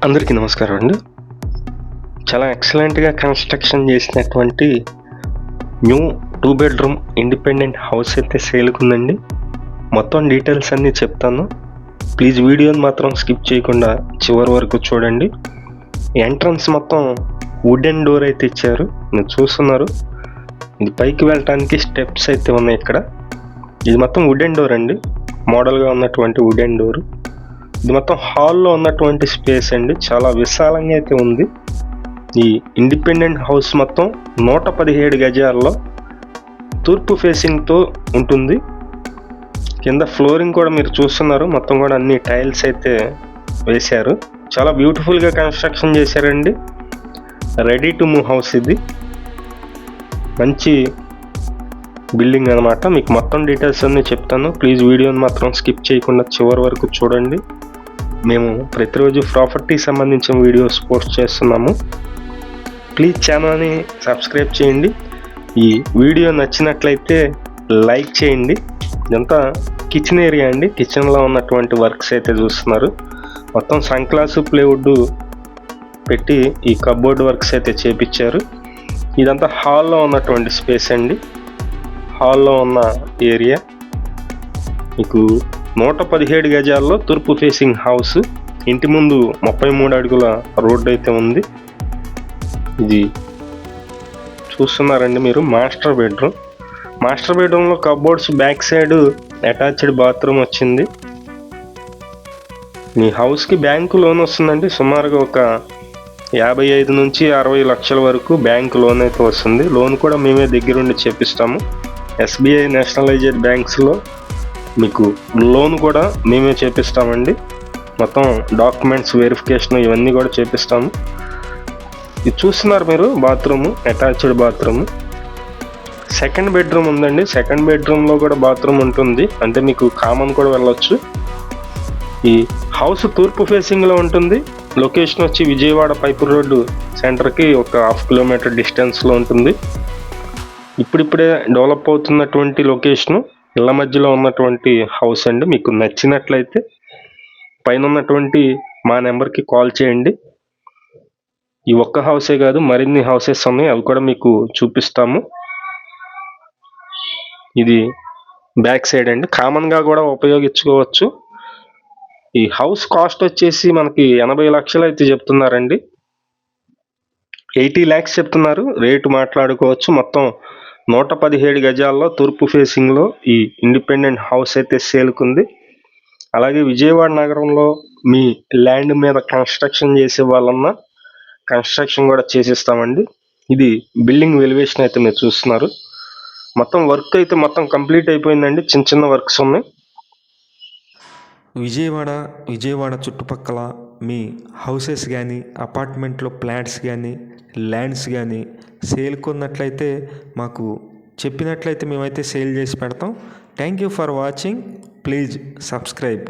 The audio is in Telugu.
అందరికీ నమస్కారం అండి. చాలా ఎక్సలెంట్‌గా కన్‌స్ట్రక్షన్ చేసినటువంటి న్యూ 2 బెడ్‌రూమ్ ఇండిపెండెంట్ హౌస్ అయితే సేల్‌కుందండి. మొత్తం డీటెయిల్స్ అన్నీ చెప్తాను. ప్లీజ్ వీడియోని మాత్రం స్కిప్ చేయకుండా చివరి వరకు చూడండి. ఎంట్రన్స్ మొత్తం వుడెన్ డోర్ అయితే ఇచ్చారు. మీరు చూస్తున్నారు. ఇది పైకి వెళ్ళటానికి స్టెప్స్ అయితే ఉన్నాయి ఇక్కడ. ఇది మొత్తం వుడెన్ డోర్ అండి. మోడల్‌గా ఉన్నటువంటి వుడెన్ డోర్. ఇది మొత్తం హాల్‌లో ఉన్నటువంటి స్పేస్ అండి. చాలా విశాలంగా అయితే ఉంది. ఈ ఇండిపెండెంట్ హౌస్ మొత్తం 117 గజాల్లో తూర్పు ఫేసింగ్తో ఉంటుంది. కింద ఫ్లోరింగ్ కూడా మీరు చూస్తున్నారు. మొత్తం కూడా అన్ని టైల్స్ అయితే వేశారు. చాలా బ్యూటిఫుల్గా కన్స్ట్రక్షన్ చేశారండి. రెడీ టు మూవ్ హౌస్ ఇది. మంచి బిల్డింగ్ అనమాట. మీకు మొత్తం డీటెయిల్స్ అన్నీ చెప్తాను. ప్లీజ్ వీడియోని మాత్రం స్కిప్ చేయకుండా చివరి వరకు చూడండి. మేము ప్రతిరోజు ప్రాపర్టీ సంబంధించిన వీడియోస్ పోస్ట్ చేస్తున్నాము. ప్లీజ్ ఛానల్ని సబ్స్క్రైబ్ చేయండి. ఈ వీడియో నచ్చినట్లయితే లైక్ చేయండి. ఇదంతా కిచెన్ ఏరియా అండి. కిచెన్లో ఉన్నటువంటి వర్క్స్ అయితే చూస్తున్నారు. మొత్తం సన్గ్లాసు ప్లేవుడ్ పెట్టి ఈ కబోర్డ్ వర్క్స్ అయితే చేపించారు. ఇదంతా హాల్లో ఉన్నటువంటి స్పేస్ అండి. హాల్లో ఉన్న ఏరియా మీకు 117 గజాల్లో తూర్పు ఫేసింగ్ హౌస్. ఇంటి ముందు 33 అడుగుల రోడ్డు అయితే ఉంది. ఇది చూస్తున్నారండి మీరు. Master bedroom. మాస్టర్ బెడ్రూమ్లో cupboards back side attached bathroom వచ్చింది. మీ హౌస్కి బ్యాంకు లోన్ వస్తుందండి. సుమారుగా ఒక 55 నుంచి 60 లక్షల వరకు బ్యాంకు లోన్ అయితే వస్తుంది. లోన్ కూడా మేమే దగ్గరుండి చేపిస్తాము. ఎస్బీఐ నేషనలైజ్డ్ బ్యాంక్స్లో మీకు లోన్ కూడా మేమే చేపిస్తామండి. మొత్తం డాక్యుమెంట్స్ వెరిఫికేషన్ ఇవన్నీ కూడా చేపిస్తాము. ఇది చూస్తున్నారు మీరు. Bathroom, attached bathroom. Second bedroom ఉందండి. సెకండ్ బెడ్రూమ్లో కూడా బాత్రూమ్ ఉంటుంది. అంటే మీకు కామన్ కూడా వెళ్ళొచ్చు. ఈ హౌస్ తూర్పు ఫేసింగ్లో ఉంటుంది. లొకేషన్ వచ్చి విజయవాడ పైపు రోడ్డు సెంటర్కి ఒక 1/2 కిలోమీటర్ డిస్టెన్స్లో ఉంటుంది. ఇప్పుడిప్పుడే డెవలప్ అవుతున్నటువంటి లొకేషను. ఇళ్ళ మధ్యలో ఉన్నటువంటి హౌస్ అండి. మీకు నచ్చినట్లయితే పైన ఉన్నటువంటి మా నెంబర్కి కాల్ చేయండి. ఈ ఒక్క హౌసే కాదు, మరిన్ని హౌసెస్ ఉన్నాయి. అవి కూడా మీకు చూపిస్తాము. ఇది బ్యాక్ సైడ్ అండి. కామన్గా కూడా ఉపయోగించుకోవచ్చు. ఈ హౌస్ కాస్ట్ వచ్చేసి మనకి 80 లక్షలు అయితే చెప్తున్నారండి. 80 lakhs చెప్తున్నారు. రేటు మాట్లాడుకోవచ్చు. మొత్తం 117 గజాల్లో తూర్పు ఫేసింగ్లో ఈ ఇండిపెండెంట్ హౌస్ అయితే సేల్కుంది. అలాగే విజయవాడ నగరంలో మీ ల్యాండ్ మీద కన్స్ట్రక్షన్ చేసే వాళ్ళన్నా కన్స్ట్రక్షన్ కూడా చేసిస్తామండి. ఇది బిల్డింగ్ వెలివేషన్ అయితే మీరు చూస్తున్నారు. మొత్తం వర్క్ అయితే మొత్తం కంప్లీట్ అయిపోయిందండి. చిన్న చిన్న వర్క్స్ ఉన్నాయి. విజయవాడ చుట్టుపక్కల మీ హౌసెస్ కానీ, అపార్ట్మెంట్లో ఫ్లాట్స్ కానీ, ల్యాండ్స్ కానీ సేల్కున్నట్లయితే మాకు చెప్పినట్లయితే మేమైతే సేల్ చేసి పెడతాం. Thank you for watching. Please subscribe.